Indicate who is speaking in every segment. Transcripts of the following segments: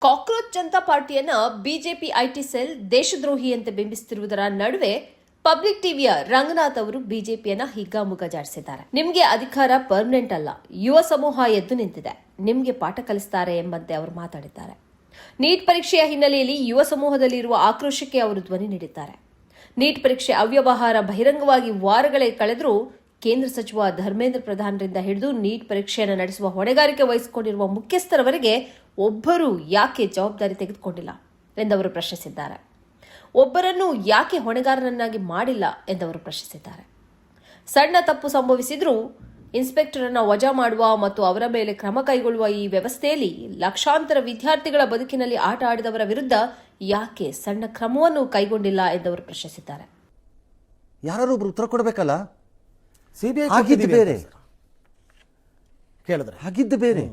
Speaker 1: Cockroach Janata ಪಾರ್ಟಿಯನ್ನ BJP IT cell ದೇಶದ್ರೋಹಿಯಂತೆ ಬಿಂಬಿಸುತ್ತಿರುವುದರ ನಡುವೆ ಪಬ್ಲಿಕ್ ಟಿವಿಯ ರಂಗನಾಥ್ ಅವರು ಬಿಜೆಪಿಯನ್ನ ಹಿಗ್ಗಾಮುಗ್ಗಾ ಜಾಡಿಸಿದ್ದಾರೆ. ನಿಮ್ಗೆ ಅಧಿಕಾರ ಪರ್ಮನೆಂಟ್ ಅಲ್ಲ, ಯುವ ಸಮೂಹ ಎದ್ದು ನಿಂತಿದೆ, ನಿಮ್ಗೆ ಪಾಠ ಕಲಿಸ್ತಾರೆ ಎಂಬಂತೆ ಅವರು ಮಾತಾಡಿದ್ದಾರೆ. ನೀಟ್ ಪರೀಕ್ಷೆಯ ಹಿನ್ನೆಲೆಯಲ್ಲಿ ಯುವ ಸಮೂಹದಲ್ಲಿರುವ ಆಕ್ರೋಶಕ್ಕೆ ಅವರು ಧ್ವನಿ ನೀಡಿದ್ದಾರೆ. ನೀಟ್ ಪರೀಕ್ಷೆ ಅವ್ಯವಹಾರ ಬಹಿರಂಗವಾಗಿ ವಾರಗಳೇ ಕಳೆದರೂ ಕೇಂದ್ರ ಸಚಿವ ಧರ್ಮೇಂದ್ರ ಪ್ರಧಾನರಿಂದ ಹಿಡಿದು ನೀಟ್ ಪರೀಕ್ಷೆಯನ್ನು ನಡೆಸುವ ಹೊಣೆಗಾರಿಕೆ ವಹಿಸಿಕೊಂಡಿರುವ ಮುಖ್ಯಸ್ಥರವರೆಗೆ ಒಬ್ಬರೂ ಯಾಕೆ ಜವಾಬ್ದಾರಿ ತೆಗೆದುಕೊಂಡಿಲ್ಲ ಎಂದವರು ಪ್ರಶ್ನಿಸಿದ್ದಾರೆ. ಒಬ್ಬರನ್ನು ಯಾಕೆ ಹೊಣೆಗಾರನನ್ನಾಗಿ ಮಾಡಿಲ್ಲ ಎಂದವರು ಪ್ರಶ್ನಿಸಿದ್ದಾರೆ. ಸಣ್ಣ ತಪ್ಪು ಸಂಭವಿಸಿದ್ರೂ ಇನ್ಸ್ಪೆಕ್ಟರ್ ಅನ್ನು ವಜಾ ಮಾಡುವ ಮತ್ತು ಅವರ ಮೇಲೆ ಕ್ರಮ ಕೈಗೊಳ್ಳುವ ಈ ವ್ಯವಸ್ಥೆಯಲ್ಲಿ ಲಕ್ಷಾಂತರ ವಿದ್ಯಾರ್ಥಿಗಳ ಬದುಕಿನಲ್ಲಿ ಆಟ ಆಡಿದವರ ವಿರುದ್ಧ ಯಾಕೆ ಸಣ್ಣ ಕ್ರಮವನ್ನು ಕೈಗೊಂಡಿಲ್ಲ ಎಂದವರು ಪ್ರಶ್ನಿಸಿದ್ದಾರೆ.
Speaker 2: ಯಾರು ಉತ್ತರ ಕೊಡಬೇಕಲ್ಲ.
Speaker 3: ಸಿಬಿಐ
Speaker 2: ಹಾಗಿದ್ದು ಬೇರೆ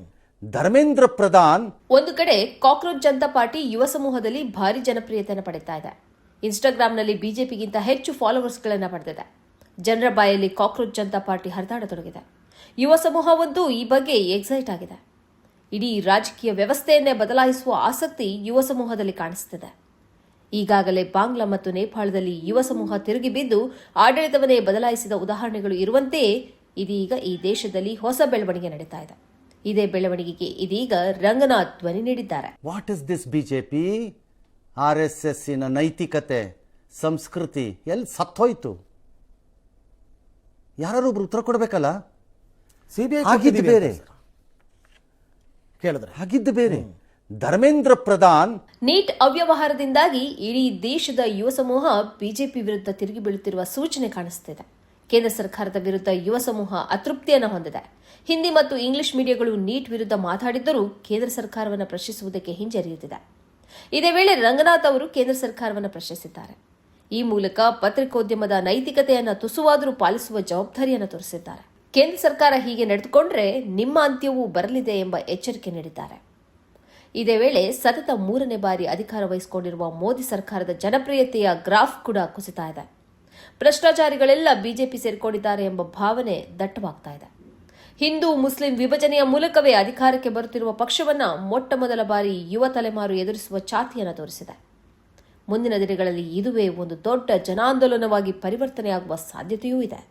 Speaker 2: ಧರ್ಮೇಂದ್ರ ಪ್ರಧಾನ್
Speaker 1: ಒಂದು ಕಡೆ ಕಾಕ್ರೋಚ್ ಜನತಾ ಪಾರ್ಟಿ ಯುವ ಸಮೂಹದಲ್ಲಿ ಭಾರಿ ಜನಪ್ರಿಯತೆಯನ್ನು ಪಡೆಯುತ್ತಾ ಇದೆ. ಇನ್ಸ್ಟಾಗ್ರಾಂನಲ್ಲಿ ಬಿಜೆಪಿಗಿಂತ ಹೆಚ್ಚು ಫಾಲೋವರ್ಸ್ಗಳನ್ನು ಪಡೆದಿದೆ. ಜನರ ಬಾಯಲ್ಲಿ ಕಾಕ್ರೋಚ್ ಜನತಾ ಪಾರ್ಟಿ ಹರಿದಾಡತೊಡಗಿದೆ. ಯುವ ಸಮೂಹವಂತೂ ಈ ಬಗ್ಗೆ ಎಕ್ಸೈಟ್ ಆಗಿದೆ. ಇಡೀ ರಾಜಕೀಯ ವ್ಯವಸ್ಥೆಯನ್ನೇ ಬದಲಾಯಿಸುವ ಆಸಕ್ತಿ ಯುವ ಸಮೂಹದಲ್ಲಿ ಕಾಣಿಸುತ್ತಿದೆ. ಈಗಾಗಲೇ ಬಾಂಗ್ಲಾ ಮತ್ತು ನೇಪಾಳದಲ್ಲಿ ಯುವ ಸಮೂಹ ತಿರುಗಿ ಬಿದ್ದು ಆಡಳಿತವನ್ನೇ ಬದಲಾಯಿಸಿದ ಉದಾಹರಣೆಗಳು ಇರುವಂತೆಯೇ ಇದೀಗ ಈ ದೇಶದಲ್ಲಿ ಹೊಸ ಬೆಳವಣಿಗೆ ನಡೀತಾ ಇದೆ. ಇದೇ ಬೆಳವಣಿಗೆಗೆ ಇದೀಗ ರಂಗನಾಥ್ ಧ್ವನಿ ನೀಡಿದ್ದಾರೆ.
Speaker 2: What is this BJP? RSS ನೈತಿಕತೆ ಸಂಸ್ಕೃತಿ ಎಲ್ಲಿ ಸತ್ತೋಯ್ತು? ಯಾರು ಉತ್ತರ ಕೊಡಬೇಕಲ್ಲ.
Speaker 3: ಸಿಬಿಐ
Speaker 2: ಹಾಗಿದ್ದು ಬೇರೆ ಧರ್ಮೇಂದ್ರ ಪ್ರಧಾನ್
Speaker 1: ನೀಟ್ ಅವ್ಯವಹಾರದಿಂದಾಗಿ ಇಡೀ ದೇಶದ ಯುವ ಸಮೂಹ ಬಿಜೆಪಿ ವಿರುದ್ಧ ತಿರುಗಿ ಬೀಳುತ್ತಿರುವ ಸೂಚನೆ ಕಾಣಿಸುತ್ತಿದೆ. ಕೇಂದ್ರ ಸರ್ಕಾರದ ವಿರುದ್ಧ ಯುವ ಸಮೂಹ ಅತೃಪ್ತಿಯನ್ನು ಹೊಂದಿದೆ. ಹಿಂದಿ ಮತ್ತು ಇಂಗ್ಲಿಷ್ ಮೀಡಿಯಾಗಳು ನೀಟ್ ವಿರುದ್ಧ ಮಾತಾಡಿದ್ದರೂ ಕೇಂದ್ರ ಸರ್ಕಾರವನ್ನು ಪ್ರಶ್ನಿಸುವುದಕ್ಕೆ ಹಿಂಜರಿಯುತ್ತಿದೆ. ಇದೇ ವೇಳೆ ರಂಗನಾಥ್ ಅವರು ಕೇಂದ್ರ ಸರ್ಕಾರವನ್ನು ಪ್ರಶ್ನಿಸಿದ್ದಾರೆ. ಈ ಮೂಲಕ ಪತ್ರಿಕೋದ್ಯಮದ ನೈತಿಕತೆಯನ್ನು ತುಸುವಾದರೂ ಪಾಲಿಸುವ ಜವಾಬ್ದಾರಿಯನ್ನು ತೋರಿಸಿದ್ದಾರೆ. ಕೇಂದ್ರ ಸರ್ಕಾರ ಹೀಗೆ ನಡೆದುಕೊಂಡ್ರೆ ನಿಮ್ಮ ಅಂತ್ಯವೂ ಬರಲಿದೆ ಎಂಬ ಎಚ್ಚರಿಕೆ ನೀಡಿದ್ದಾರೆ. ಇದೇ ವೇಳೆ ಸತತ 3ನೇ ಬಾರಿ ಅಧಿಕಾರ ವಹಿಸಿಕೊಂಡಿರುವ ಮೋದಿ ಸರ್ಕಾರದ ಜನಪ್ರಿಯತೆಯ ಗ್ರಾಫ್ ಕೂಡ ಕುಸಿತಾ ಇದೆ. ಭ್ರಷ್ಟಾಚಾರಿಗಳೆಲ್ಲ ಬಿಜೆಪಿ ಸೇರಿಕೊಂಡಿದ್ದಾರೆ ಎಂಬ ಭಾವನೆ ದಟ್ಟವಾಗ್ತಾ ಇದೆ. ಹಿಂದೂ ಮುಸ್ಲಿಂ ವಿಭಜನೆಯ ಮೂಲಕವೇ ಅಧಿಕಾರಕ್ಕೆ ಬರುತ್ತಿರುವ ಪಕ್ಷವನ್ನ ಮೊಟ್ಟಮೊದಲ ಬಾರಿ ಯುವ ತಲೆಮಾರು ಎದುರಿಸುವ ಛಾತಿಯನ್ನು ತೋರಿಸಿದೆ. ಮುಂದಿನ ದಿನಗಳಲ್ಲಿ ಇದುವೇ ಒಂದು ದೊಡ್ಡ ಜನಾಂದೋಲನವಾಗಿ ಪರಿವರ್ತನೆಯಾಗುವ ಸಾಧ್ಯತೆಯೂ ಇದೆ.